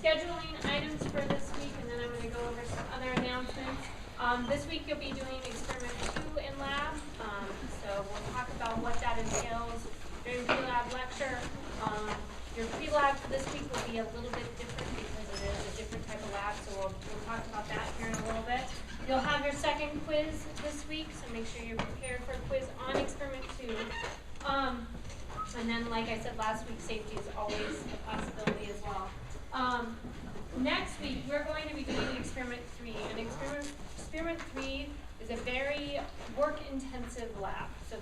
scheduling items for this week, and then I'm going to go over some other announcements. This week you'll be doing experiment 2 in lab, so we'll talk about what that entails during pre-lab lecture. Your pre-lab for this week will be a little bit different because it is a different type of lab, so we'll talk about that here in a little bit. You'll have your second quiz this week, so make sure you're prepared for a quiz on experiment 2. And then, like I said last week, safety is always a possibility as well. Next week, we're going to be doing experiment 3. And experiment 3 is a very work-intensive lab. So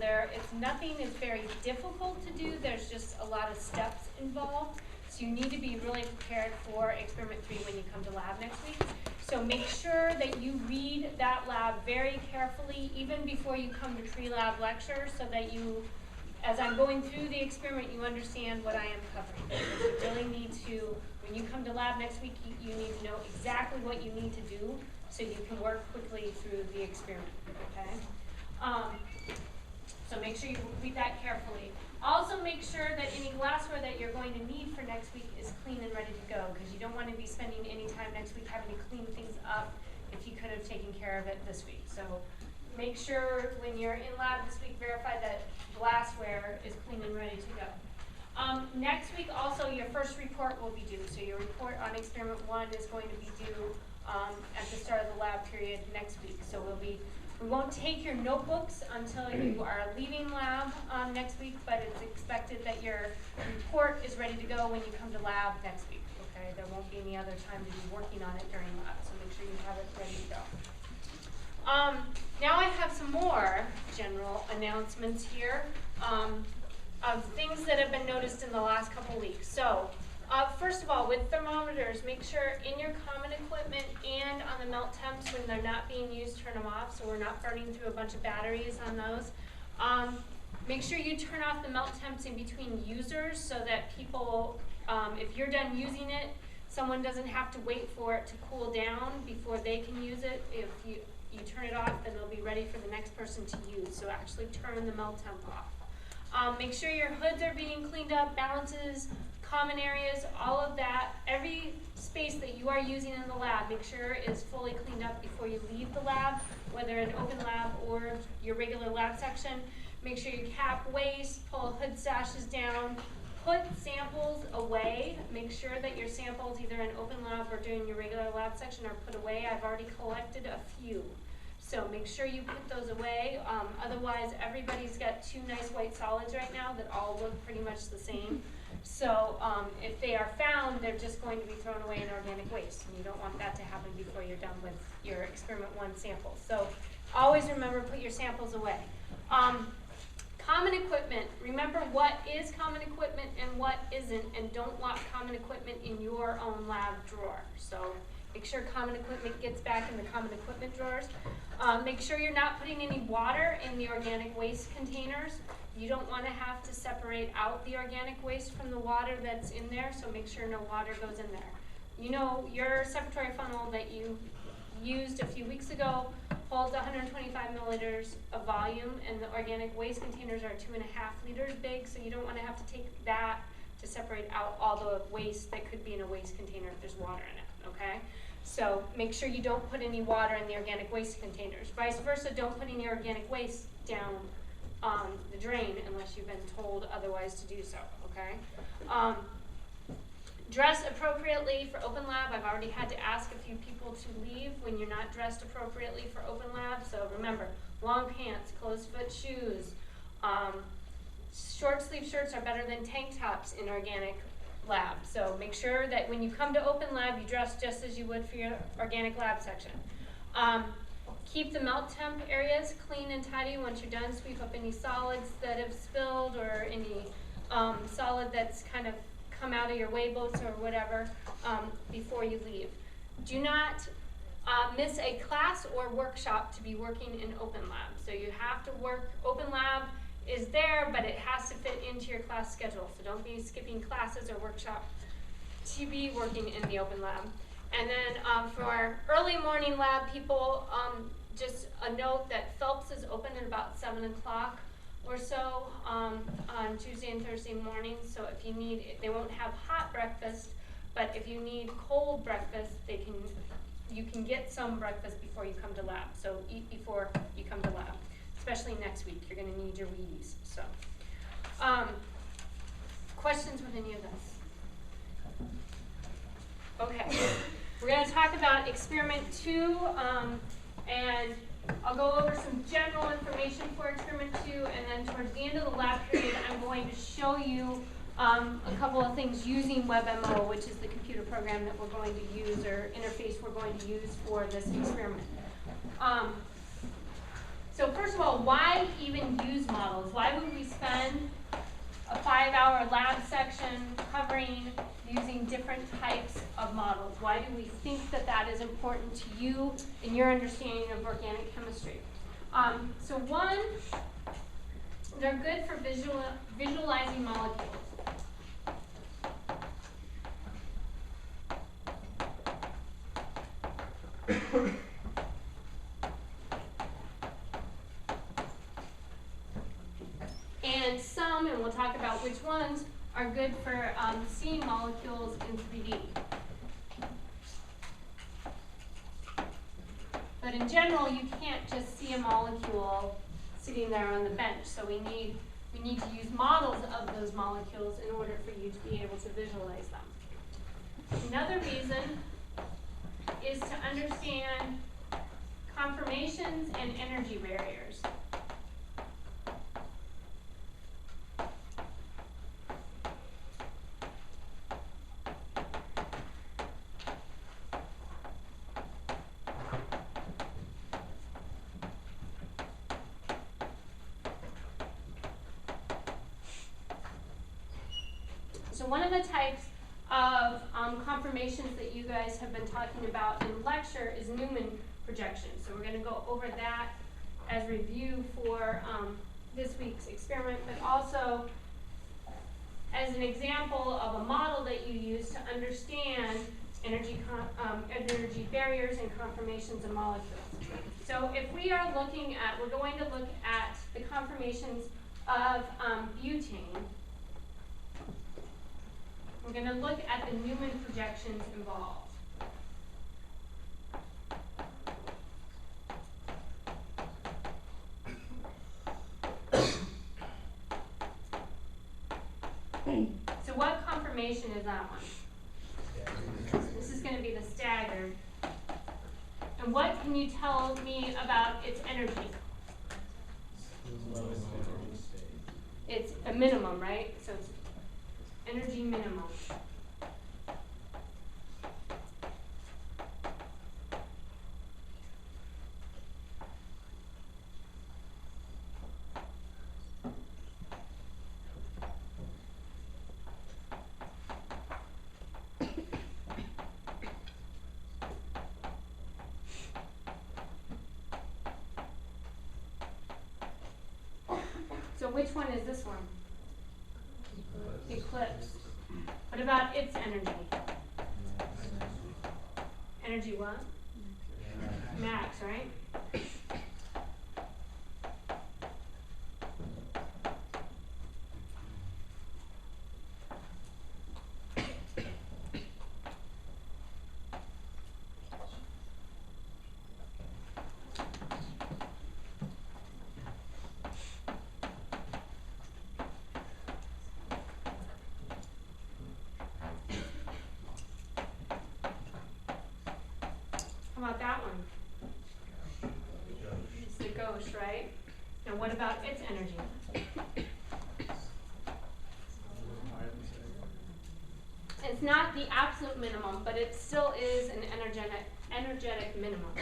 nothing is very difficult to do. There's just a lot of steps involved. So you need to be really prepared for experiment 3 when you come to lab next week. So make sure that you read that lab very carefully, even before you come to pre-lab lecture, so that you, as I'm going through the experiment, you understand what I am covering. Because you really need to, when you come to lab next week, you need to know exactly what you need to do so you can work quickly through the experiment, okay? So make sure you read that carefully. Also make sure that any glassware that you're going to need for next week is clean and ready to go, because you don't want to be spending any time next week having to clean things up if you could have taken care of it this week. So make sure when you're in lab this week, verify that glassware is clean and ready to go. Next week also your first report will be due. So your report on experiment 1 is going to be due at the start of the lab period next week. So we won't take your notebooks until you are leaving lab next week, but it's expected that your report is ready to go when you come to lab next week. Okay, there won't be any other time to be working on it during lab, so make sure you have it ready to go. Now I have some more general announcements here of things that have been noticed in the last couple weeks. So first of all, with thermometers, make sure in your common equipment and on the melt temps when they're not being used, turn them off so we're not burning through a bunch of batteries on those. Make sure you turn off the melt temps in between users so that people, if you're done using it, someone doesn't have to wait for it to cool down before they can use it. If you turn it off, then they'll be ready for the next person to use. So actually turn the melt temp off. Make sure your hoods are being cleaned up, balances, common areas, all of that. Every space that you are using in the lab, make sure is fully cleaned up before you leave the lab, whether an open lab or your regular lab section. Make sure you cap waste, pull hood sashes down, put samples away. Make sure that your samples, either in open lab or during your regular lab section, are put away. I've already collected a few. So make sure you put those away. Otherwise, everybody's got 2 nice white solids right now that all look pretty much the same. So if they are found, they're just going to be thrown away in organic waste. And you don't want that to happen before you're done with your experiment 1 samples. So always remember, put your samples away. Common equipment. Remember what is common equipment and what isn't, and don't lock common equipment in your own lab drawer. So make sure common equipment gets back in the common equipment drawers. Make sure you're not putting any water in the organic waste containers. You don't want to have to separate out the organic waste from the water that's in there, so make sure no water goes in there. You know, your separatory funnel that you used a few weeks ago holds 125 milliliters of volume, and the organic waste containers are 2.5 liters big, so you don't want to have to take that to separate out all the waste that could be in a waste container if there's water in it, okay? So make sure you don't put any water in the organic waste containers. Vice versa, don't put any organic waste down the drain unless you've been told otherwise to do so, okay? Dress appropriately for open lab. I've already had to ask a few people to leave when you're not dressed appropriately for open lab. So remember, long pants, closed foot shoes. Short sleeve shirts are better than tank tops in organic lab. So make sure that when you come to open lab, you dress just as you would for your organic lab section. Keep the melt temp areas clean and tidy. Once you're done, sweep up any solids that have spilled or any solid that's kind of come out of your weigh boats or whatever before you leave. Do not miss a class or workshop to be working in open lab. So you have to work, open lab is there, but it has to fit into your class schedule. So don't be skipping classes or workshop to be working in the open lab. And then for early morning lab people, just a note that Phelps is open at about 7 o'clock or so on Tuesday and Thursday mornings. So if you need, they won't have hot breakfast, but but if you need cold breakfast, you can get some breakfast before you come to lab. So eat before you come to lab, especially next week. You're going to need your Wheaties. So, questions with any of this? Okay, we're going to talk about experiment 2, and I'll go over some general information for experiment 2, and then towards the end of the lab period, I'm going to show you a couple of things using WebMO, which is the computer program that we're going to use, or interface we're going to use for this experiment. So first of all, why even use models? Why would we spend a 5-hour lab section covering using different types of models? Why do we think that that is important to you in your understanding of organic chemistry? So one, they're good for visualizing molecules. And we'll talk about which ones are good for seeing molecules in 3D. But in general, you can't just see a molecule sitting there on the bench. So we need to use models of those molecules in order for you to be able to visualize them. Another reason is to understand conformations and energy barriers. So one of the types of conformations that you guys have been talking about in lecture is Newman projection. So we're going to go over that as review for this week's experiment, but also as an example of a model that you use to understand energy barriers and conformations of molecules. So if we are looking at, we're going to look at the conformations of butane. We're going to look at the Newman projections involved. So what conformation is that one? This is going to be the staggered. And what can you tell me about its energy? It's a minimum, right? So it's energy minimum. So which one is this one? Eclipse. What about its energy? Energy what? Max, right? How about that one? It's the ghost, right? And what about its energy? It's not the absolute minimum, but it still is an energetic minimum.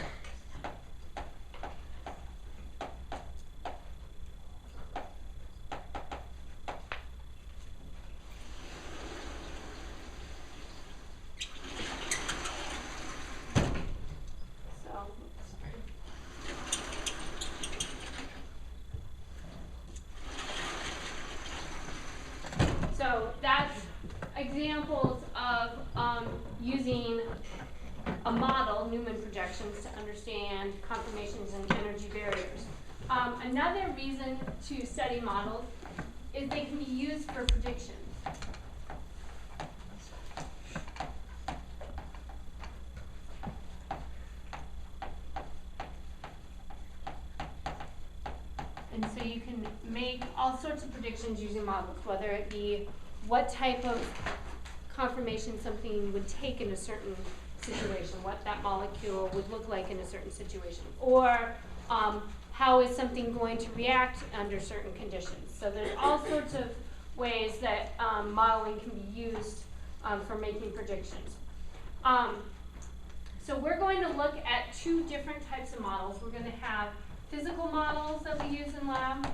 So that's examples of using a model, Newman projections, to understand conformations and energy barriers. Another reason to study models is they can be used for predictions. So you can make all sorts of predictions using models, whether it be what type of conformation something would take in a certain situation, what that molecule would look like in a certain situation, or how is something going to react under certain conditions. So there's all sorts of ways that modeling can be used for making predictions. So we're going to look at two different types of models. We're going to have physical models that we use in lab,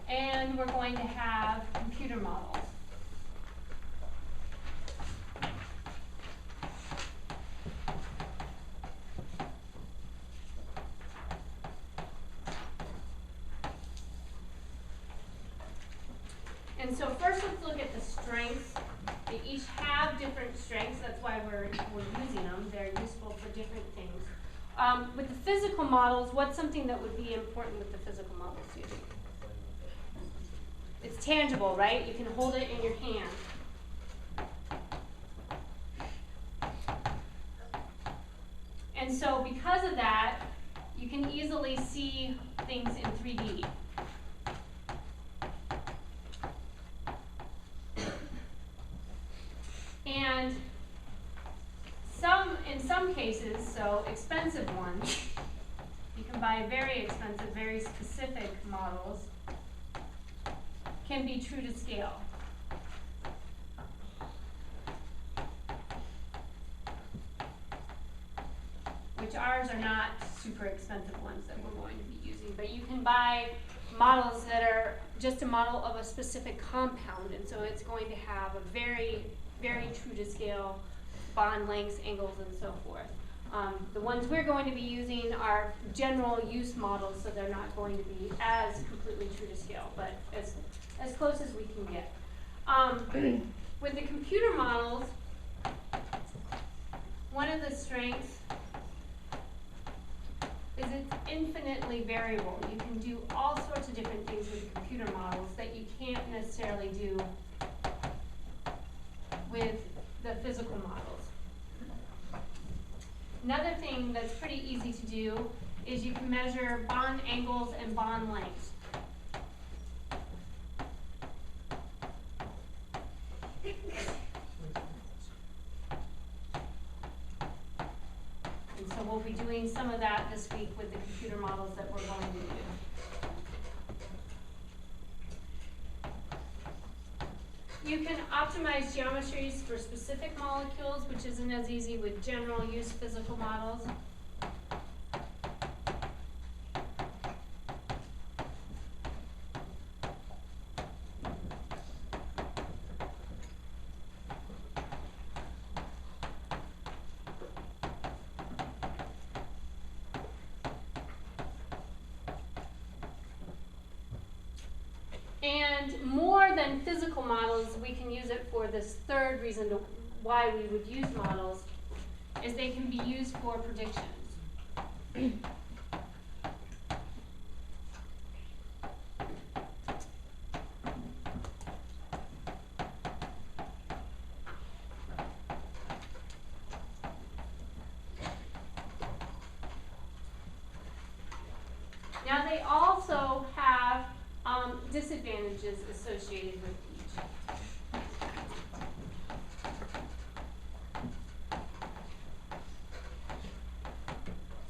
and we're going to have computer models. And so first let's look at the strengths. They each have different strengths. That's why we're using them. They're useful for different things. With the physical models, what's something that would be important with the physical models, do you think? It's tangible, right? You can hold it in your hand. And so because of that, you can easily see things in 3D. And in some cases, so expensive ones, you can buy very expensive, very specific models, can be true to scale. Which ours are not super expensive ones that we're going to be using, but you can buy models that are just a model of a specific compound, and so it's going to have a very, very true to scale bond lengths, angles, and so forth. The ones we're going to be using are general use models, so they're not going to be as completely true to scale, but as close as we can get. With the computer models, one of the strengths is it's infinitely variable. You can do all sorts of different things with computer models that you can't necessarily do with the physical models. Another thing that's pretty easy to do is you can measure bond angles and bond lengths. And so we'll be doing some of that this week with the computer models that we're going to do. You can optimize geometries for specific molecules, which isn't as easy with general use physical models. And more than physical models, we can use it for this third reason why we would use models, is they can be used for predictions. Now they also have disadvantages associated with each.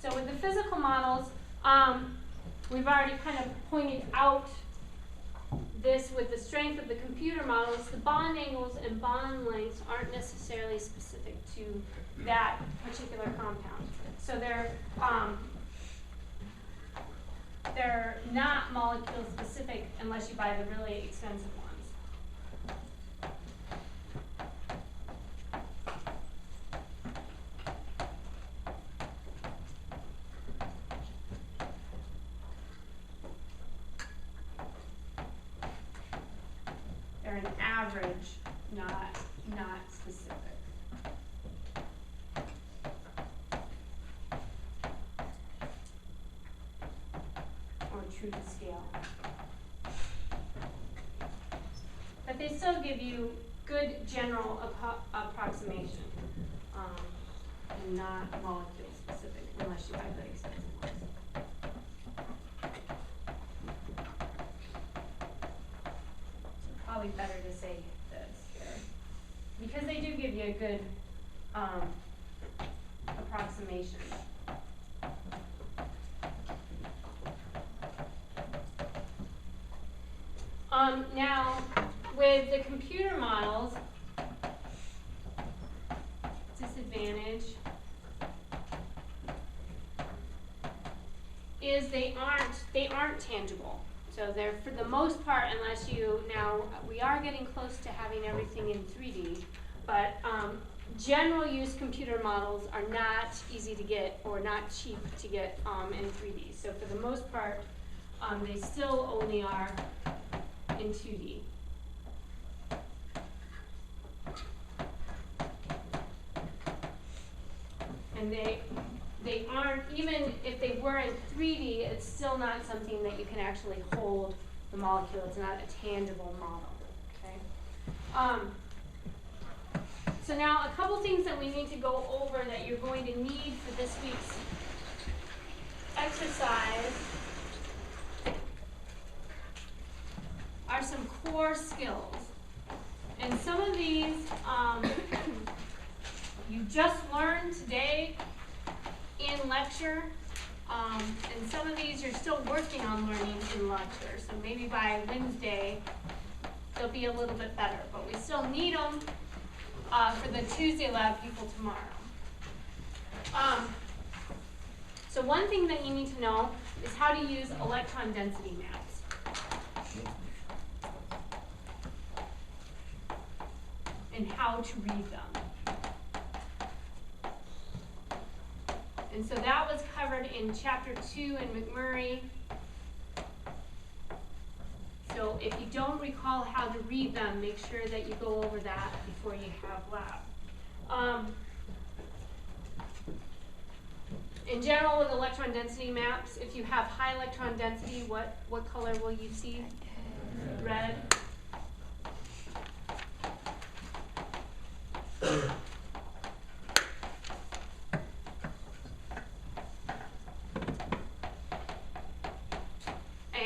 So with the physical models, we've already kind of pointed out this with the strength of the computer models. The bond angles and bond lengths aren't necessarily specific to that particular compound. So they're not molecule specific unless you buy the really expensive ones. They're an average, not specific. True to scale. But they still give you good general approximation, and not molecule specific unless you buy the expensive ones. probably better to say this here, because they do give you a good approximation. Now, with the computer models, disadvantage is they aren't tangible. So they're, for the most part, unless you, now we are getting close to having everything in 3D, but general use computer models are not easy to get or not cheap to get in 3D. So for the most part, they still only are in 2D. And they aren't, even if they were in 3D, it's still not something that you can actually hold the molecule. It's not a tangible model, okay? So now a couple things that we need to go over that you're going to need for this week's exercise are some core skills. And some of these you just learned today in lecture, and some of these you're still working on learning in lecture. So maybe by Wednesday they'll be a little bit better, but we still need them for the Tuesday lab people tomorrow. So one thing that you need to know is how to use electron density maps. And how to read them. And so that was covered in chapter 2 in McMurray. So if you don't recall how to read them, make sure that you go over that before you have lab. In general, with electron density maps, if you have high electron density, what color will you see? Red.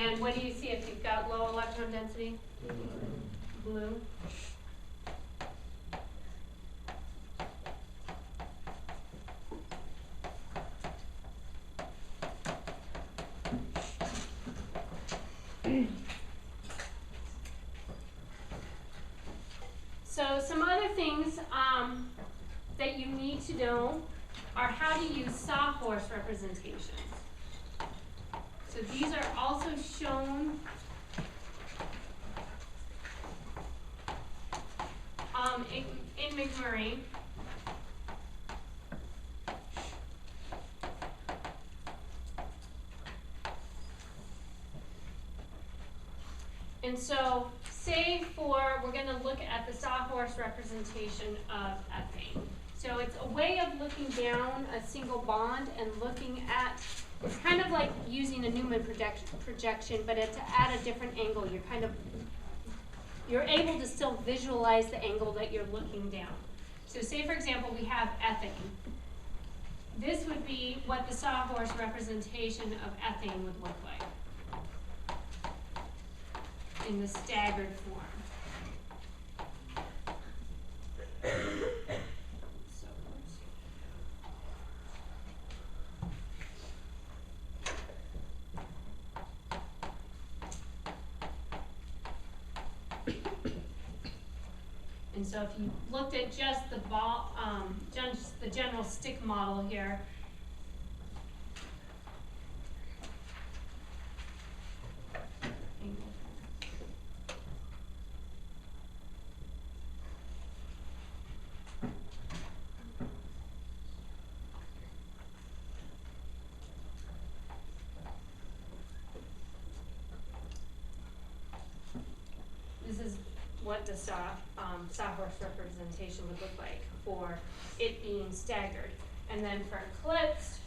And what do you see if you've got low electron density? Blue. So some other things that you need to know are how to use Sawhorse representations. So these are also shown in McMurray. And so, say we're going to look at the Sawhorse representation of ethane. So it's a way of looking down a single bond and looking at, it's kind of like using a Newman projection, but it's at a different angle. You're able to still visualize the angle that you're looking down. So say, for example, we have ethane. This would be what the Sawhorse representation of ethane would look like in the staggered form. So let's see. And so if you looked at just the the general stick model here, this is what the Sawhorse representation would look like for it being staggered. And then for eclipsed,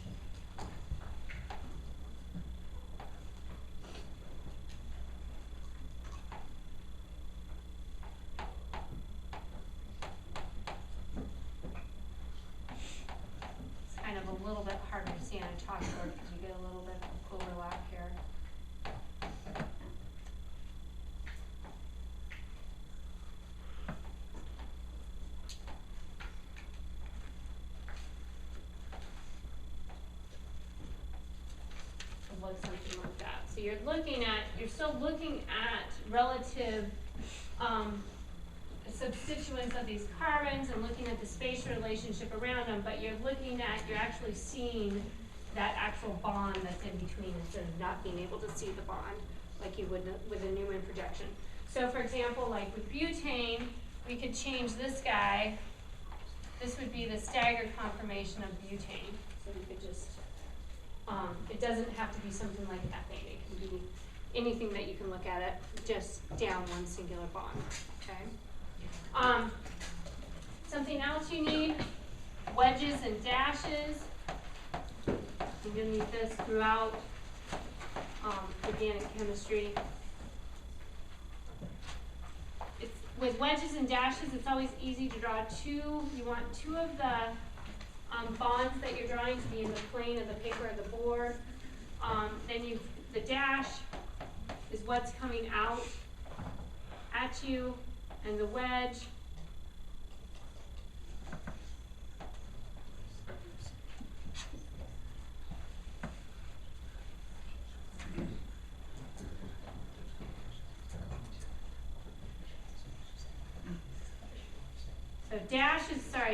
it's kind of a little bit harder to see on a chalkboard because you get a little bit of overlap here. something like that. So you're still looking at relative substituents of these carbons and looking at the spatial relationship around them, but you're actually seeing that actual bond that's in between instead of not being able to see the bond like you would with a Newman projection. So for example, like with butane, we could change this guy. This would be the staggered conformation of butane. So we could just, it doesn't have to be something like ethane. It can be anything that you can look at it, just down one singular bond, okay? Something else you need, wedges and dashes. You're going to need this throughout organic chemistry. With wedges and dashes, it's always easy to draw two. You want two of the bonds that you're drawing to be in the plane of the paper or the board. Then the dash is what's coming out at you, and the wedge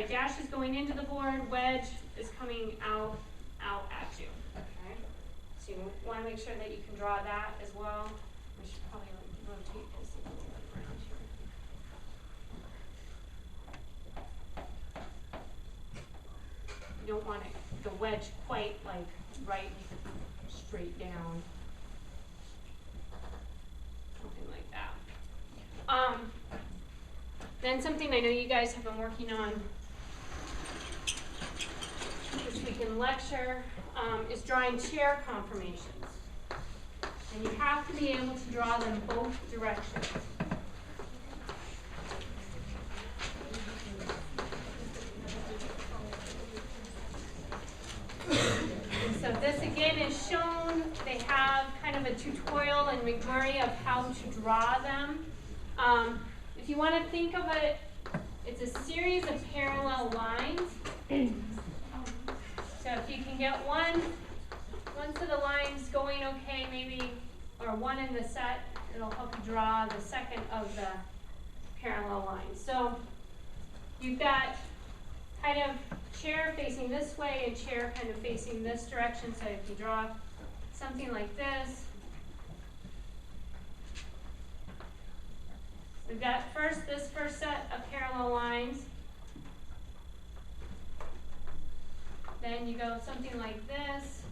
dash is going into the board, wedge is coming out at you. Okay? So you want to make sure that you can draw that as well. We should probably rotate this a little bit around here. You don't want the wedge quite like right straight down. Something like that. Then something I know you guys have been working on this week in lecture is drawing chair conformations. And you have to be able to draw them both directions. So this again is shown. They have kind of a tutorial in McMurray of how to draw them. If you want to think of it, it's a series of parallel lines. So if you can get one set of lines going okay, maybe, or one in the set, it'll help you draw the second of the parallel lines. So you've got kind of chair facing this way and chair kind of facing this direction. So if you draw something like this, we've got this first set of parallel lines. Then you go something like this,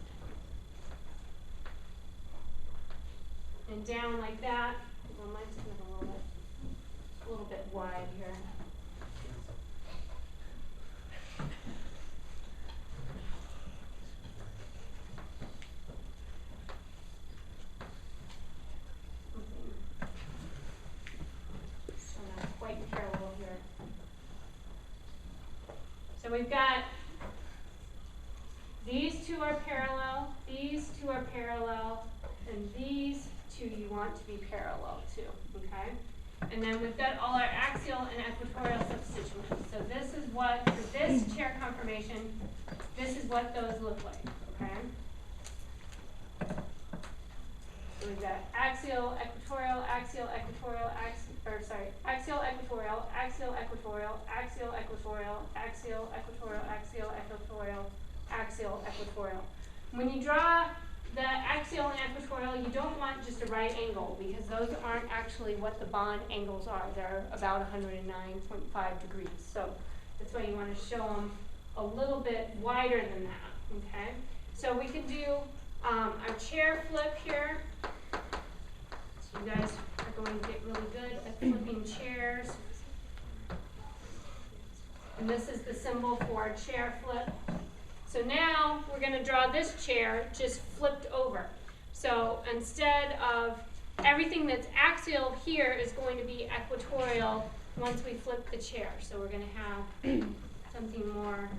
and down like that. Well, mine's kind of a little bit wide here. So not quite parallel here. So we've got these two are parallel, these two are parallel, and these two you want to be parallel to, okay? And then we've got all our axial and equatorial substituents. So this is what, for this chair conformation, this is what those look like, okay? So we've got axial, equatorial, axial, equatorial, axial, equatorial, axial, equatorial, axial, equatorial, axial, equatorial, axial, equatorial, axial, equatorial. When you draw the axial and equatorial, you don't want just a right angle because those aren't actually what the bond angles are. They're about 109.5 degrees. So that's why you want to show them a little bit wider than that, okay? So we can do our chair flip here. So you guys are going to get really good at flipping chairs. And this is the symbol for a chair flip. So now we're going to draw this chair just flipped over. So instead of everything that's axial here is going to be equatorial once we flip the chair. So we're going to have something more.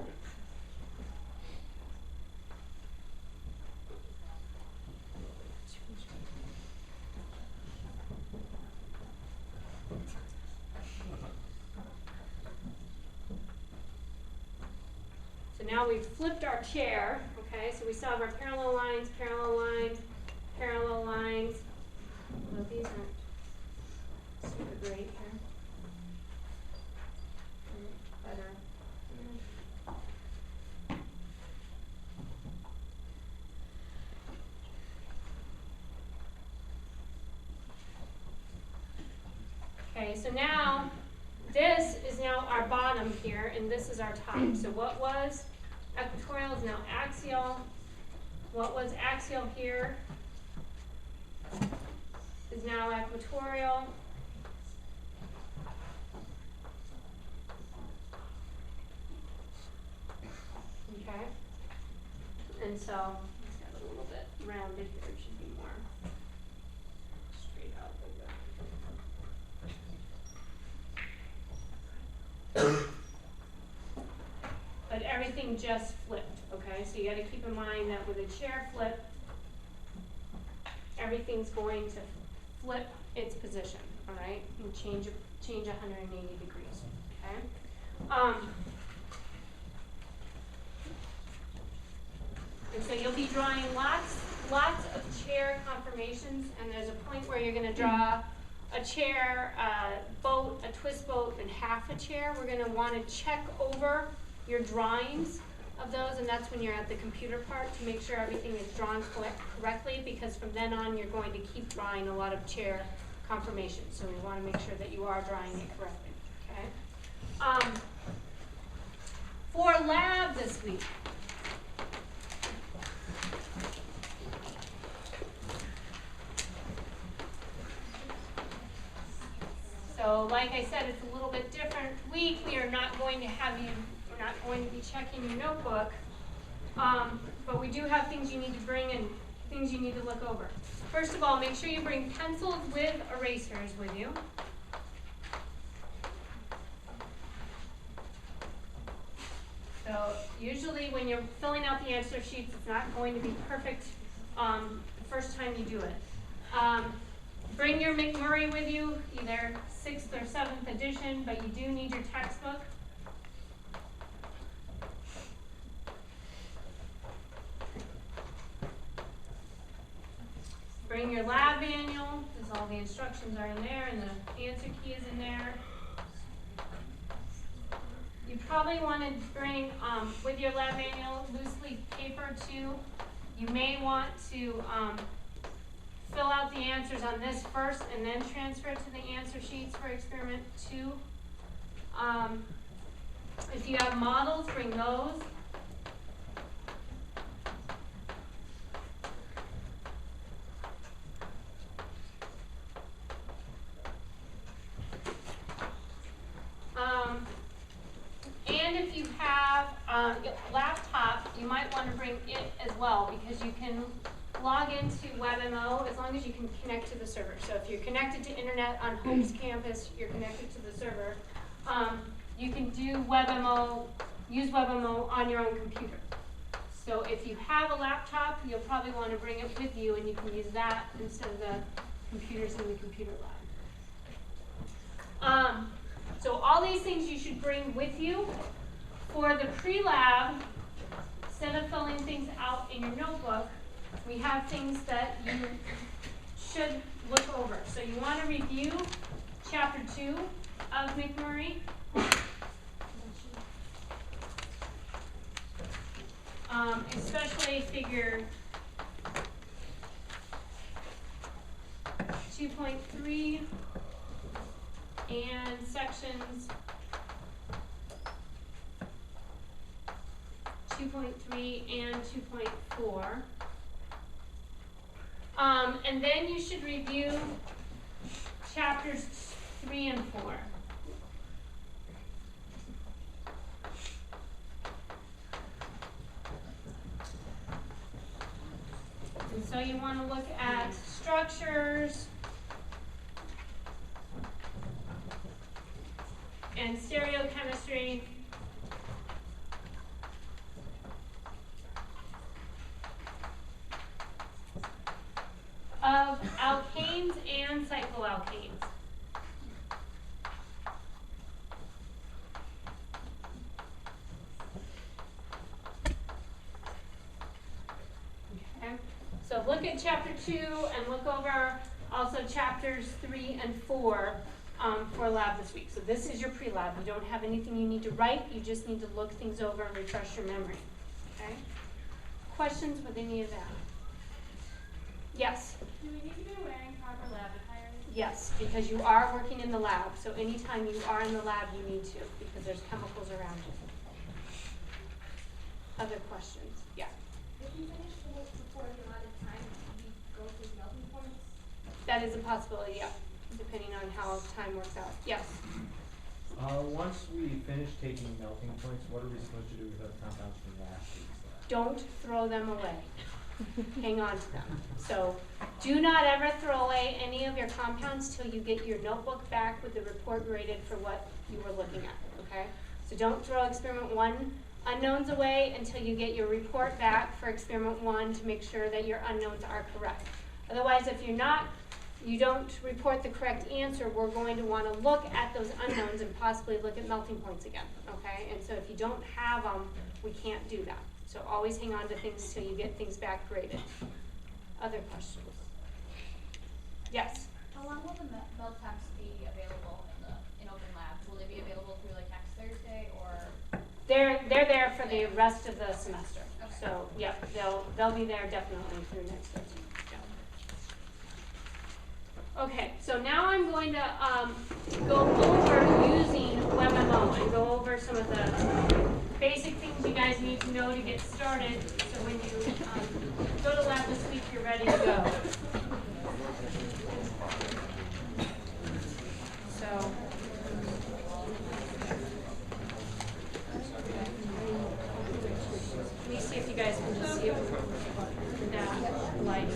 So now we've flipped our chair, okay? So we still have our parallel lines, parallel lines. Well, these aren't super great here. Better. Okay, so now this is now our bottom here, and this is our top. So what was equatorial is now axial. What was axial here is now equatorial. Okay, and so let's get a little bit rounded here. It should be more straight out like that. But everything just flipped, okay? So you got to keep in mind that with a chair flip, everything's going to flip its position, all right? And change 180 degrees, okay? And so you'll be drawing lots of chair conformations, and there's a point where you're going to draw a chair, a boat, a twist boat, and half a chair. We're going to want to check over your drawings of those, and that's when you're at the computer part to make sure everything is drawn correctly, because from then on you're going to keep drawing a lot of chair conformations. So we want to make sure that you are drawing it correctly. Okay. For lab this week, so like I said, it's a little bit different week. We are not going to have you, we're not going to be checking your notebook, but we do have things you need to bring and things you need to look over. First of all, make sure you bring pencils with erasers with you. So usually when you're filling out the answer sheets, it's not going to be perfect the first time you do it. Bring your McMurray with you, either 6th or 7th edition, but you do need your textbook. Bring your lab manual, because all the instructions are in there and the answer key is in there. You probably want to bring, with your lab manual, loose leaf paper too. You may want to fill out the answers on this first and then transfer it to the answer sheets for experiment 2. If you have models, bring those. And if you have a laptop, you might want to bring it as well, because you can log into WebMO as long as you can connect to the server. So if you're connected to internet on Hope's campus, you're connected to the server. You can do WebMO, use WebMO on your own computer. So if you have a laptop, you'll probably want to bring it with you, and you can use that instead of the computers in the computer lab. So all these things you should bring with you. For the pre-lab, instead of filling things out in your notebook, we have things that you should look over. So you want to review Chapter 2 of McMurray. Especially figure 2.3 and sections 2.3 and 2.4. And then you should review chapters 3 and 4. And so you want to look at structures and stereochemistry. Of alkanes and cycloalkanes. Okay. So look at chapter 2 and look over also chapters 3 and 4 for lab this week. So this is your pre-lab. You don't have anything you need to write. You just need to look things over and refresh your memory. Okay? Questions with any of that? Yes? Do we need to be wearing proper lab attire? Yes, because you are working in the lab. So anytime you are in the lab, you need to, because there's chemicals around you. Other questions? Yeah? If you finish the work before the allotted time, do you go through melting points? That is a possibility, yeah, depending on how time works out. Yes? Once we finish taking melting points, what are we supposed to do with our compounds from last week's lab? Don't throw them away. Hang on to them. So do not ever throw away any of your compounds till you get your notebook back with the report graded for what you were looking at, okay? So don't throw experiment 1 unknowns away until you get your report back for experiment 1 to make sure that your unknowns are correct. Otherwise, if you don't report the correct answer, we're going to want to look at those unknowns and possibly look at melting points again, okay? And so if you don't have them, we can't do that. So always hang on to things until you get things back graded. Other questions? Yes? How long will the melt temps be available in open labs? Will they be available through like next Thursday or? They're there for the rest of the semester. Okay. So yeah, they'll be there definitely through next Thursday. Yeah. Okay, so now I'm going to go over using WebMO and go over some of the basic things you guys need to know to get started. So when you go to lab this week, you're ready to go. So. Let me see if you guys can just see it with that light.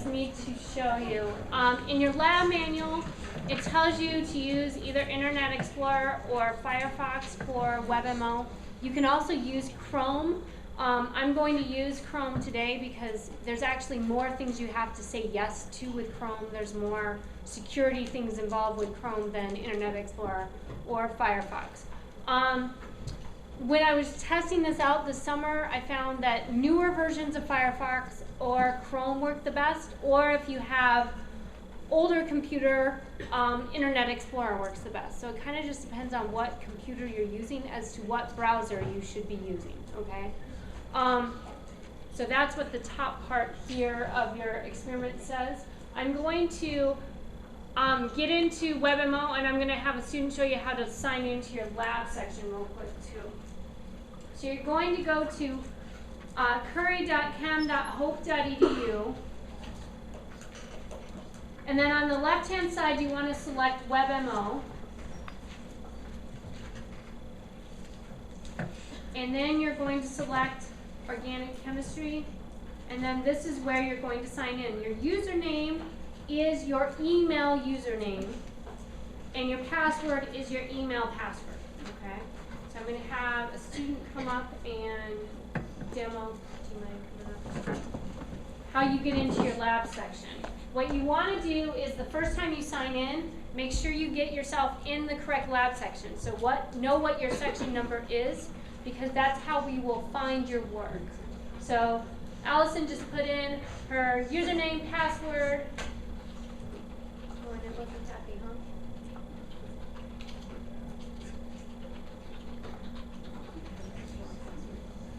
Need to show you. In your lab manual, it tells you to use either Internet Explorer or Firefox for WebMO. You can also use Chrome. I'm going to use Chrome today because there's actually more things you have to say yes to with Chrome. There's more security things involved with Chrome than Internet Explorer or Firefox. When I was testing this out this summer, I found that newer versions of Firefox or Chrome work the best, or if you have older computer, Internet Explorer works the best. So it kind of just depends on what computer you're using as to what browser you should be using, okay? So that's what the top part here of your experiment says. I'm going to get into WebMO, and I'm going to have a student show you how to sign into your lab section real quick too. So you're going to go to curry.chem.hope.edu, and then on the left-hand side, you want to select WebMO, and then you're going to select organic chemistry, and then this is where you're going to sign in. Your username is your email username, and your password is your email password, okay? So I'm going to have a student come up and demo how you get into your lab section. What you want to do is the first time you sign in, make sure you get yourself in the correct lab section. So know what your section number is, because that's how we will find your work. So Allison just put in her username, password. Oh, and it wasn't happy,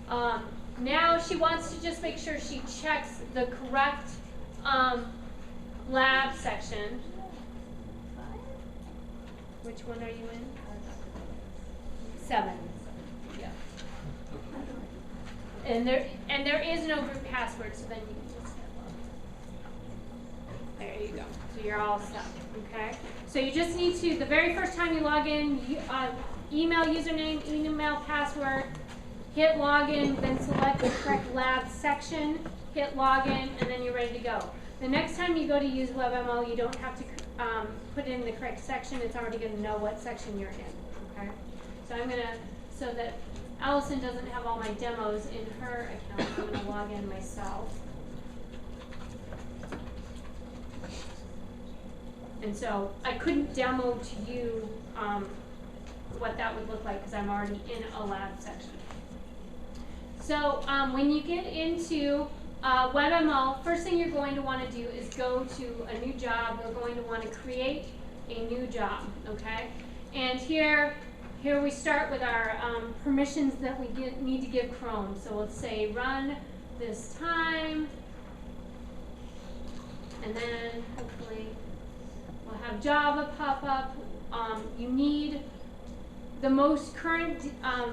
huh? Now she wants to just make sure she checks the correct lab section. Which one are you in? 7. Yeah. And there is no group password, so then you can just. There There you go. So you're all set, okay? So you just need to, the very first time you log in, email username, email password, hit login, then select the correct lab section, hit login, and then you're ready to go. The next time you go to use WebMO, you don't have to put in the correct section. It's already going to know what section you're in, okay? So I'm going to, so that Allison doesn't have all my demos in her account, I'm going to log in myself. And so I couldn't demo to you what that would look like because I'm already in a lab section. So when you get into WebMO, first thing you're going to want to do is go to a new job. We're going to want to create a new job, okay? And here we start with our permissions that we need to give Chrome. So let's say run this time, and then hopefully we'll have Java pop up. You need the most current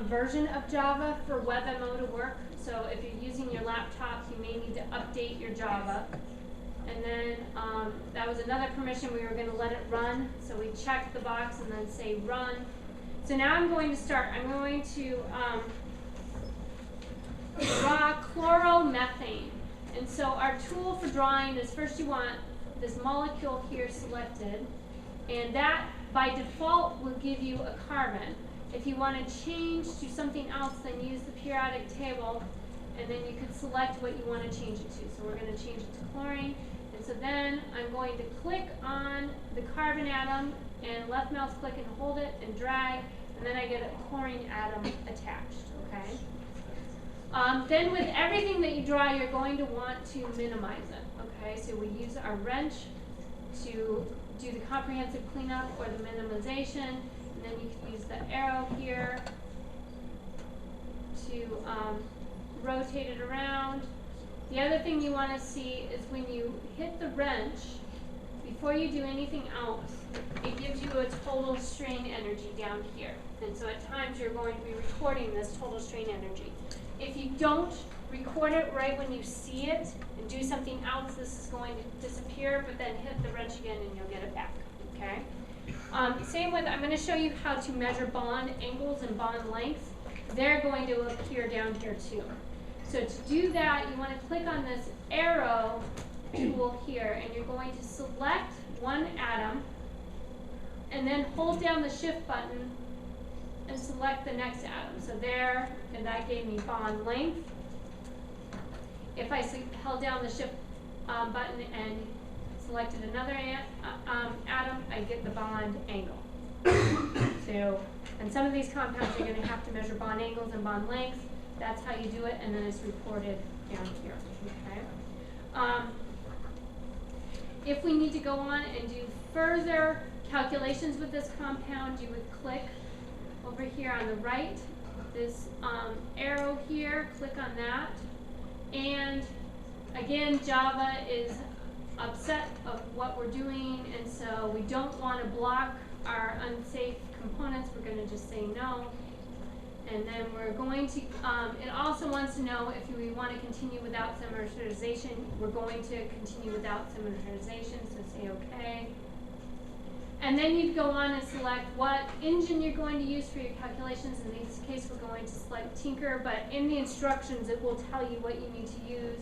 version of Java for WebMO to work. So if you're using your laptop, you may need to update your Java. And then that was another permission. We were going to let it run. So we check the box and then say run. So now I'm going to start. I'm going to draw chloromethane. And so our tool for drawing is first you want this molecule here selected. And that, by default, will give you a carbon. If you want to change to something else, then use the periodic table, and then you can select what you want to change it to. So we're going to change it to chlorine. And so then I'm going to click on the carbon atom, and left mouse click and hold it and drag, and then I get a chlorine atom attached, okay? Then with everything that you draw, you're going to want to minimize it, okay? So we use our wrench to do the comprehensive cleanup or the minimization, and then you can use the arrow here to rotate it around. The other thing you want to see is when you hit the wrench, before you do anything else, it gives you a total strain energy down here. And so at times you're going to be recording this total strain energy. If you don't record it right when you see it and do something else, this is going to disappear, but then hit the wrench again and you'll get it back, okay? Same with, I'm going to show you how to measure bond angles and bond lengths. They're going to appear down here too. So to do that, you want to click on this arrow tool here, and you're going to select one atom, and then hold down the shift button and select the next atom. So there, and that gave me bond length. If I held down the shift button and selected another atom, I get the bond angle. So, and some of these compounds you're going to have to measure bond angles and bond lengths. That's how you do it, and then it's recorded down here. Okay. If we need to go on and do further calculations with this compound, you would click over here on the right, this arrow here, click on that. And again, Java is upset of what we're doing, and so we don't want to block our unsafe components. We're going to just say no. And then we're going to, it also wants to know if we want to continue without symmetrization. We're going to continue without symmetrization, so say OK. And then you go on and select what engine you're going to use for your calculations. In this case, we're going to select Tinker, but in the instructions, it will tell you what you need to use.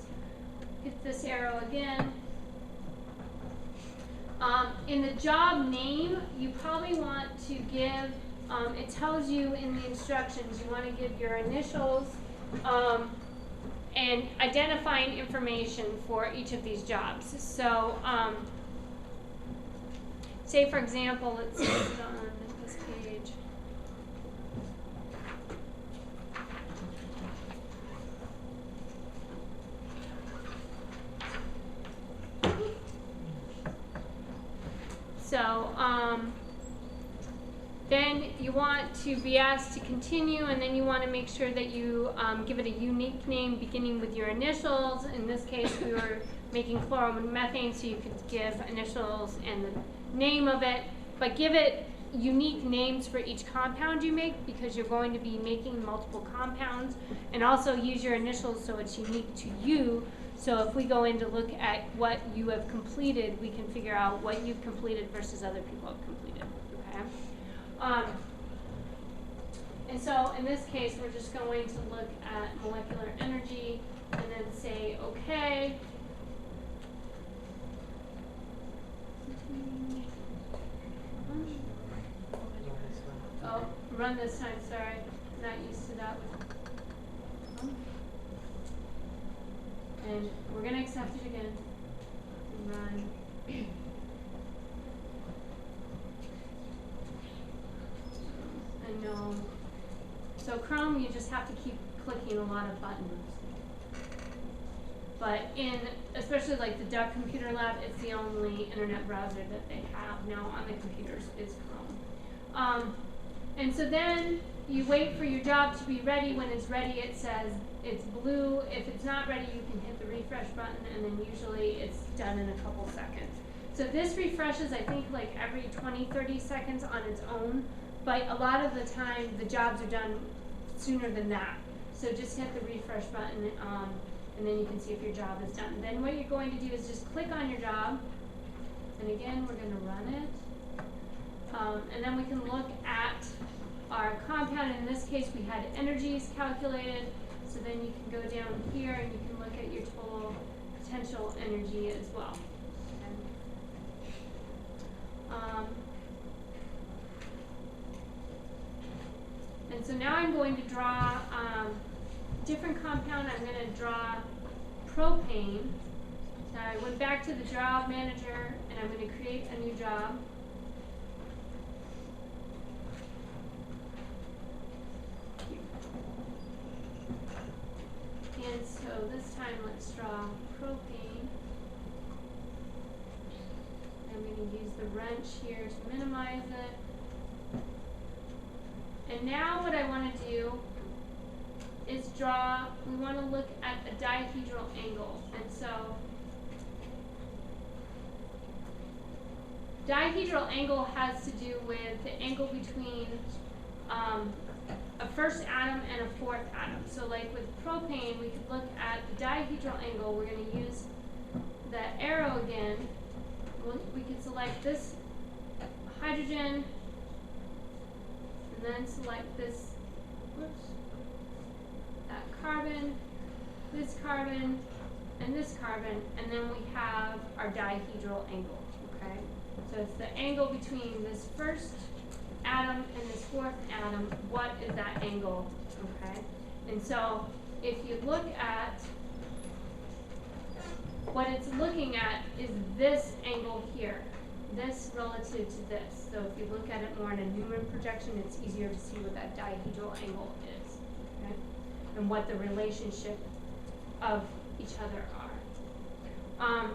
Hit this arrow again. In the job name, you probably want to give, it tells you in the instructions, you want to give your initials and identifying information for each of these jobs. So, say for example, let's see what's on this page. So then you want to be asked to continue, and then you want to make sure that you give it a unique name beginning with your initials. In this case, we were making chloromethane, so you could give initials and the name of it, but give it unique names for each compound you make, because you're going to be making multiple compounds, and also use your initials so it's unique to you, So if we go in to look at what you have completed, we can figure out what you've completed versus other people have completed, okay? And so in this case, we're just going to look at molecular energy and then say, okay. Oh, run this time, sorry. Not used to that. And we're going to accept it again. Run. And no. So Chrome, you just have to keep clicking a lot of buttons. But in, especially like the Duck Computer Lab, it's the only internet browser that they have now on the computers is Chrome. And so then you wait for your job to be ready. When it's ready, it says it's blue. If it's not ready, you can hit the refresh button, and then usually it's done in a couple seconds. So this refreshes, I think, like every 20, 30 seconds on its own, but a lot of the time the jobs are done sooner than that. So just hit the refresh button, and then you can see if your job is done. Then what you're going to do is just click on your job, and again, we're going to run it. And then we can look at our compound. In this case, we had energies calculated. So then you can go down here and you can look at your total potential energy as well. And so now I'm going to draw different compound. I'm going to draw propane. So I went back to the job manager and I'm going to create a new job. And so this time let's draw propane. I'm going to use the wrench here to minimize it. And now what I want to do is we want to look at a dihedral angle. And so dihedral angle has to do with the angle between a first atom and a fourth atom. So like with propane, we could look at the dihedral angle. We're going to use the arrow again. We could select this hydrogen, and then select this, that carbon, this carbon, and this carbon, and then we have our dihedral angle, okay? So it's the angle between this first atom and this fourth atom. What is that angle, okay? And so if you look at, what it's looking at is this angle here, this relative to this. So if you look at it more in a Newman projection, it's easier to see what that dihedral angle is, okay? And what the relationship of each other are.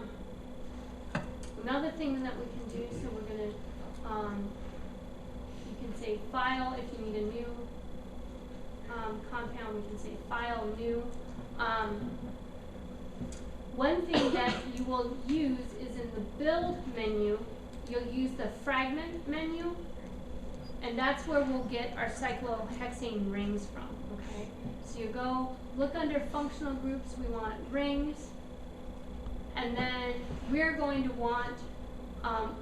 Another thing that we can do, so we're going to, you can say file if you need a new compound. We can say file new. One thing that you will use is in the build menu, you'll use the fragment menu, and that's where we'll get our cyclohexane rings from, okay? So you go look under functional groups, we want rings, and then we're going to want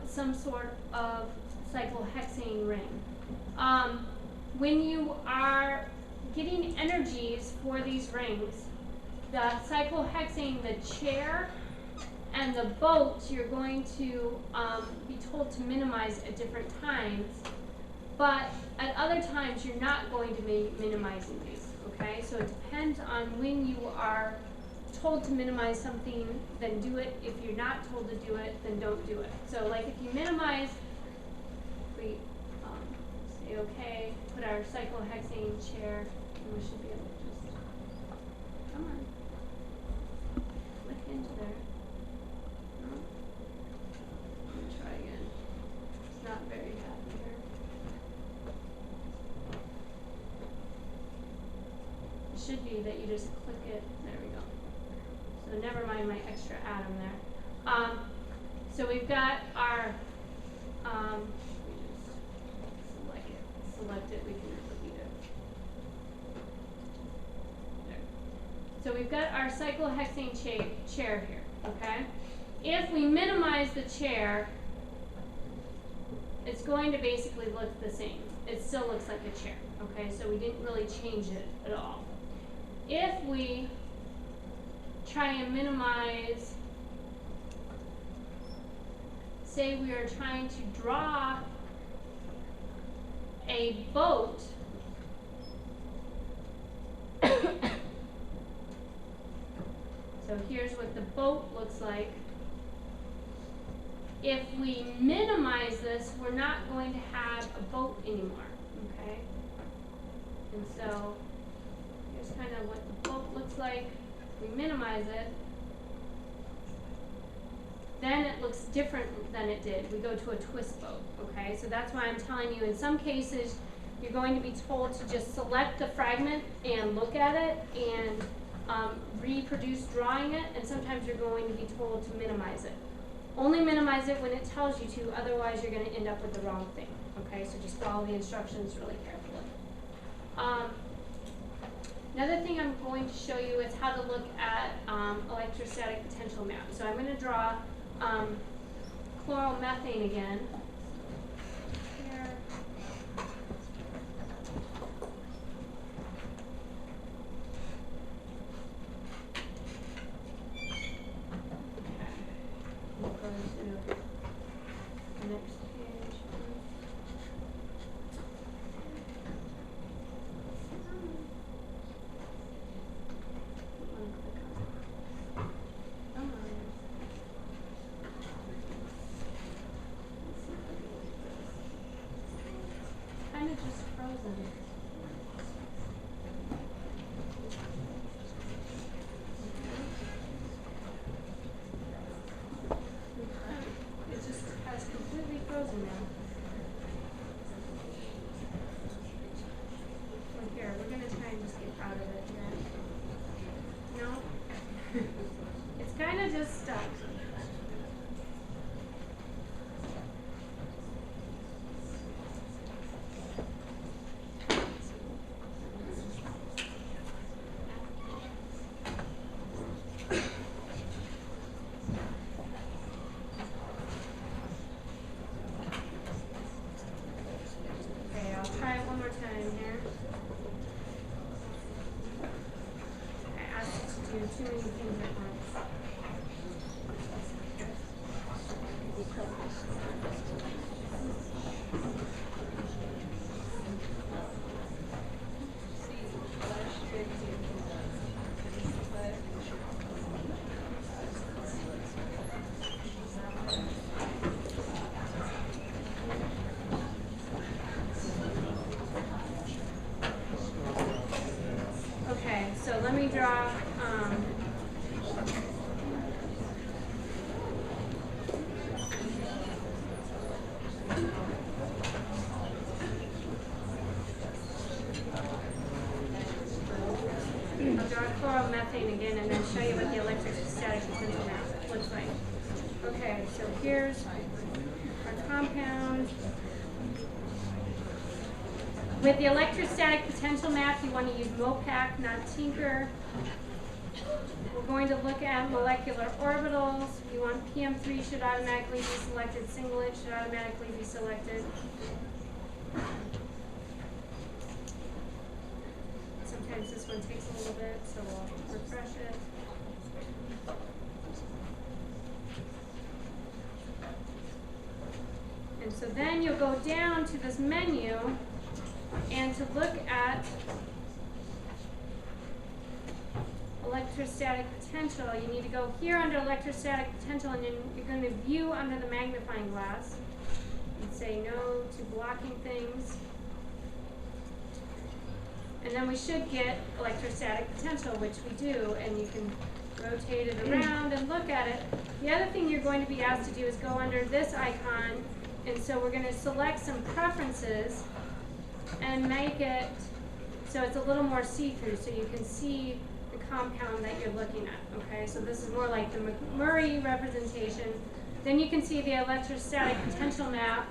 some sort of cyclohexane ring. When you are getting energies for these rings, the cyclohexane, the chair, and the boat, you're going to be told to minimize at different times, but at other times you're not going to be minimizing these, okay? So it depends on when you are told to minimize something, then do it. If you're not told to do it, then don't do it. So like if you minimize, we say okay, put our cyclohexane chair, and we should be able to just, come on, click into there. No. Let me try again. It's not very happy here. It should be that you just click it. There we go. So never mind my extra atom there. So we've got our, we just select it, we can delete it. There. So we've got our cyclohexane chair here, okay? If we minimize the chair, it's going to basically look the same. It still looks like a chair, okay? So we didn't really change it at all. If we try and minimize, say we are trying to draw a boat, so here's what the boat looks like. If we minimize this, we're not going to have a boat anymore, okay? And so here's kind of what the boat looks like. We minimize it. Then it looks different than it did. We go to a twist boat, okay? So that's why I'm telling you, in some cases, you're going to be told to just select the fragment and look at it and reproduce drawing it, and sometimes you're going to be told to minimize it. Only minimize it when it tells you to, otherwise you're going to end up with the wrong thing, okay? So just follow the instructions really carefully. Another thing I'm going to show you is how to look at electrostatic potential map. So I'm going to draw chloromethane again. Here. We'll go to the next page. Kind of just frozen. It just has completely frozen now. Well, here, we're going to try and just get out of it here. No? It's kind of just stuck. Okay, I'll try it one more time here. I asked you to do too many things at once. Okay, so let me draw I'll draw chloromethane again and then show you what the electrostatic potential map looks like. Okay, so here's our compound. With the electrostatic potential map, you want to use MOPAC, not Tinker. We're going to look at molecular orbitals. You want PM3 should automatically be selected, singlet should automatically be selected. Sometimes this one takes a little bit, so we'll refresh it. And so then you'll go down to this menu and to look at electrostatic potential, you need to go here under electrostatic potential, and then you're going to view under the magnifying glass and say no to blocking things. And then we should get electrostatic potential, which we do, and you can rotate it around and look at it. The other thing you're going to be asked to do is go under this icon, and so we're going to select some preferences and make it so it's a little more see-through, so you can see the compound that you're looking at, okay? So this is more like the McMurray representation. Then you can see the electrostatic potential map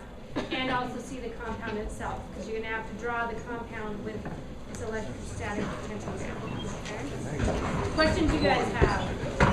and also see the compound itself, because you're going to have to draw the compound with It's electrostatic potential. Okay. Questions you guys have?